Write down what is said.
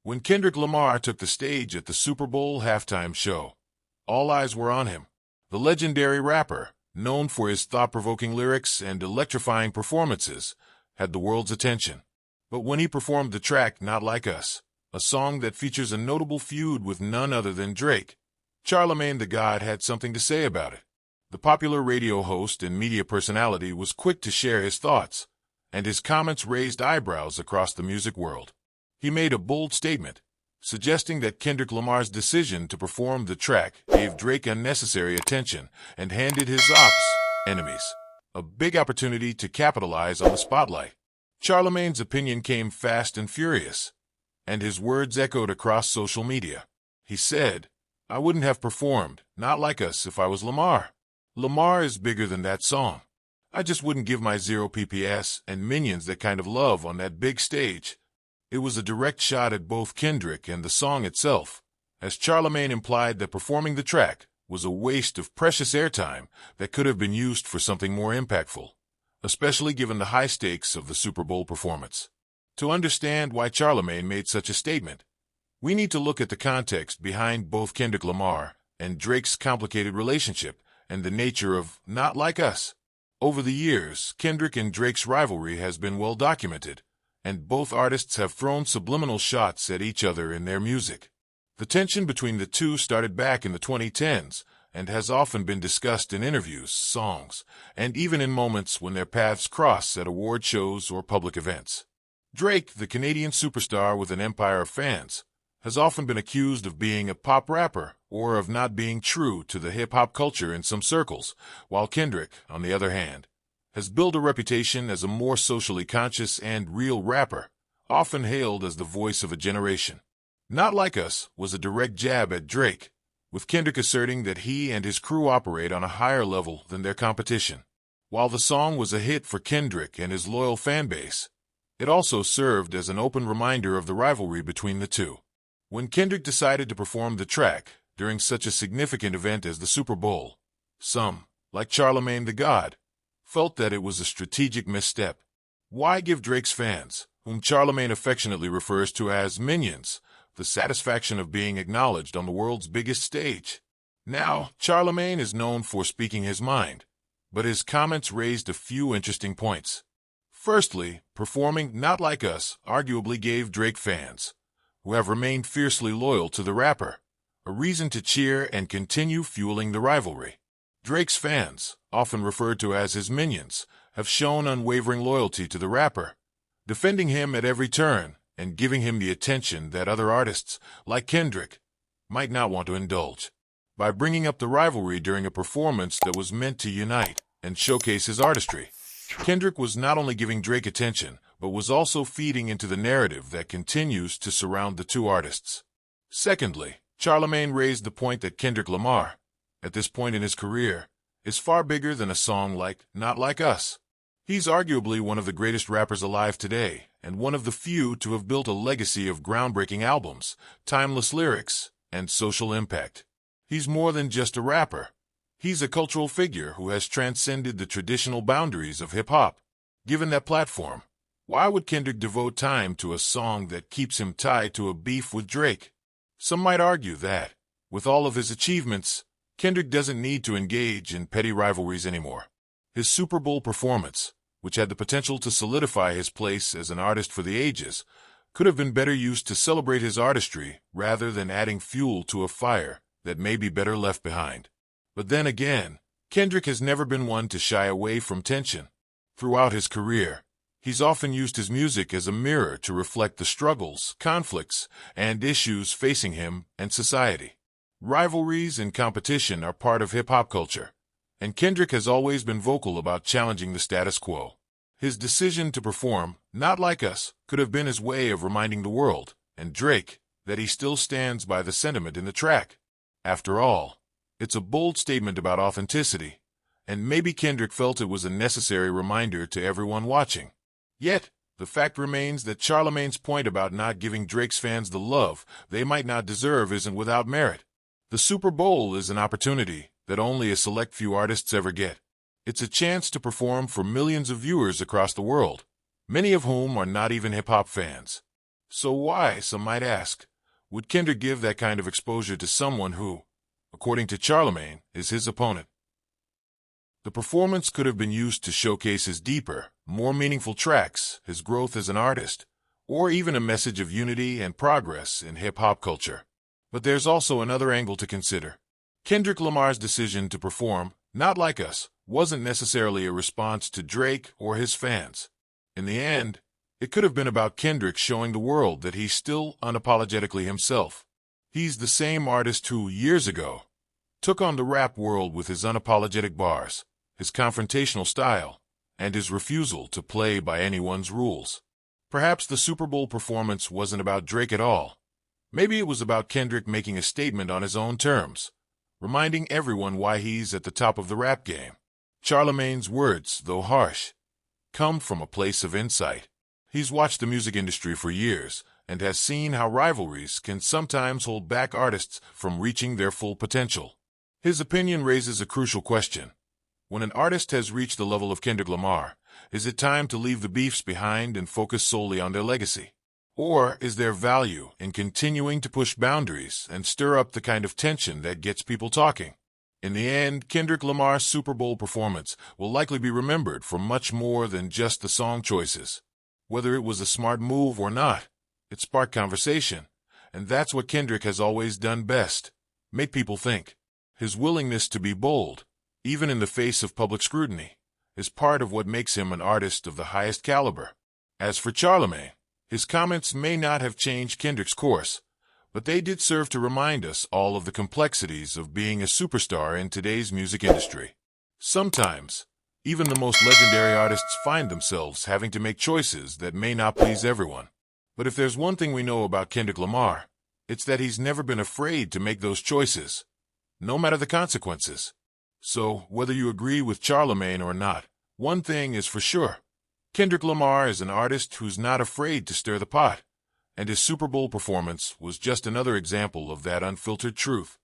When Kendrick Lamar took the stage at the Super Bowl halftime show, all eyes were on him. The legendary rapper, known for his thought-provoking lyrics and electrifying performances, had the world's attention. But when he performed the track Not Like Us, a song that features a notable feud with none other than Drake, Charlamagne Tha God had something to say about it. The popular radio host and media personality was quick to share his thoughts, and his comments raised eyebrows across the music world. He made a bold statement, suggesting that Kendrick Lamar's decision to perform the track gave Drake unnecessary attention and handed his enemies a big opportunity to capitalize on the spotlight. Charlamagne's opinion came fast and furious, and his words echoed across social media. He said, "I wouldn't have performed Not Like Us if I was Lamar. Lamar is bigger than that song. I just wouldn't give my 0 PPS and minions that kind of love on that big stage." It was a direct shot at both Kendrick and the song itself, as Charlamagne implied that performing the track was a waste of precious airtime that could have been used for something more impactful, especially given the high stakes of the Super Bowl performance. To understand why Charlamagne made such a statement, we need to look at the context behind both Kendrick Lamar and Drake's complicated relationship and the nature of Not Like Us. Over the years, Kendrick and Drake's rivalry has been well documented, and both artists have thrown subliminal shots at each other in their music. The tension between the two started back in the 2010s and has often been discussed in interviews, songs, and even in moments when their paths cross at award shows or public events. Drake, the Canadian superstar with an empire of fans, has often been accused of being a pop rapper or of not being true to the hip-hop culture in some circles, while Kendrick, on the other hand, has built a reputation as a more socially conscious and real rapper, often hailed as the voice of a generation. Not Like Us was a direct jab at Drake, with Kendrick asserting that he and his crew operate on a higher level than their competition. While the song was a hit for Kendrick and his loyal fan base, it also served as an open reminder of the rivalry between the two. When Kendrick decided to perform the track during such a significant event as the Super Bowl, some, like Charlamagne Tha God, felt that it was a strategic misstep. Why give Drake's fans, whom Charlamagne affectionately refers to as minions, the satisfaction of being acknowledged on the world's biggest stage? Now, Charlamagne is known for speaking his mind, but his comments raised a few interesting points. Firstly, performing Not Like Us arguably gave Drake fans, who have remained fiercely loyal to the rapper, a reason to cheer and continue fueling the rivalry. Drake's fans, often referred to as his minions, have shown unwavering loyalty to the rapper, defending him at every turn and giving him the attention that other artists, like Kendrick, might not want to indulge. By bringing up the rivalry during a performance that was meant to unite and showcase his artistry, Kendrick was not only giving Drake attention, but was also feeding into the narrative that continues to surround the two artists. Secondly, Charlamagne raised the point that Kendrick Lamar, at this point in his career, is far bigger than a song like Not Like Us. He's arguably one of the greatest rappers alive today, and one of the few to have built a legacy of groundbreaking albums, timeless lyrics, and social impact. He's more than just a rapper. He's a cultural figure who has transcended the traditional boundaries of hip-hop. Given that platform, why would Kendrick devote time to a song that keeps him tied to a beef with Drake? Some might argue that, with all of his achievements, Kendrick doesn't need to engage in petty rivalries anymore. His Super Bowl performance, which had the potential to solidify his place as an artist for the ages, could have been better used to celebrate his artistry rather than adding fuel to a fire that may be better left behind. But then again, Kendrick has never been one to shy away from tension. Throughout his career, he's often used his music as a mirror to reflect the struggles, conflicts, and issues facing him and society. Rivalries and competition are part of hip-hop culture, and Kendrick has always been vocal about challenging the status quo. His decision to perform Not Like Us could have been his way of reminding the world, and Drake, that he still stands by the sentiment in the track. After all, it's a bold statement about authenticity, and maybe Kendrick felt it was a necessary reminder to everyone watching. Yet, the fact remains that Charlamagne's point about not giving Drake's fans the love they might not deserve isn't without merit. The Super Bowl is an opportunity that only a select few artists ever get. It's a chance to perform for millions of viewers across the world, many of whom are not even hip-hop fans. So why, some might ask, would Kendrick give that kind of exposure to someone who, according to Charlamagne, is his opponent? The performance could have been used to showcase his deeper, more meaningful tracks, his growth as an artist, or even a message of unity and progress in hip-hop culture. But there's also another angle to consider. Kendrick Lamar's decision to perform, Not Like Us, wasn't necessarily a response to Drake or his fans. In the end, it could have been about Kendrick showing the world that he's still unapologetically himself. He's the same artist who, years ago, took on the rap world with his unapologetic bars, his confrontational style, and his refusal to play by anyone's rules. Perhaps the Super Bowl performance wasn't about Drake at all. Maybe it was about Kendrick making a statement on his own terms, reminding everyone why he's at the top of the rap game. Charlamagne's words, though harsh, come from a place of insight. He's watched the music industry for years and has seen how rivalries can sometimes hold back artists from reaching their full potential. His opinion raises a crucial question. When an artist has reached the level of Kendrick Lamar, is it time to leave the beefs behind and focus solely on their legacy? Or is there value in continuing to push boundaries and stir up the kind of tension that gets people talking? In the end, Kendrick Lamar's Super Bowl performance will likely be remembered for much more than just the song choices. Whether it was a smart move or not, it sparked conversation, and that's what Kendrick has always done best, make people think. His willingness to be bold, even in the face of public scrutiny, is part of what makes him an artist of the highest caliber. As for Charlamagne, his comments may not have changed Kendrick's course, but they did serve to remind us all of the complexities of being a superstar in today's music industry. Sometimes, even the most legendary artists find themselves having to make choices that may not please everyone. But if there's one thing we know about Kendrick Lamar, it's that he's never been afraid to make those choices, no matter the consequences. So, whether you agree with Charlamagne or not, one thing is for sure. Kendrick Lamar is an artist who's not afraid to stir the pot, and his Super Bowl performance was just another example of that unfiltered truth.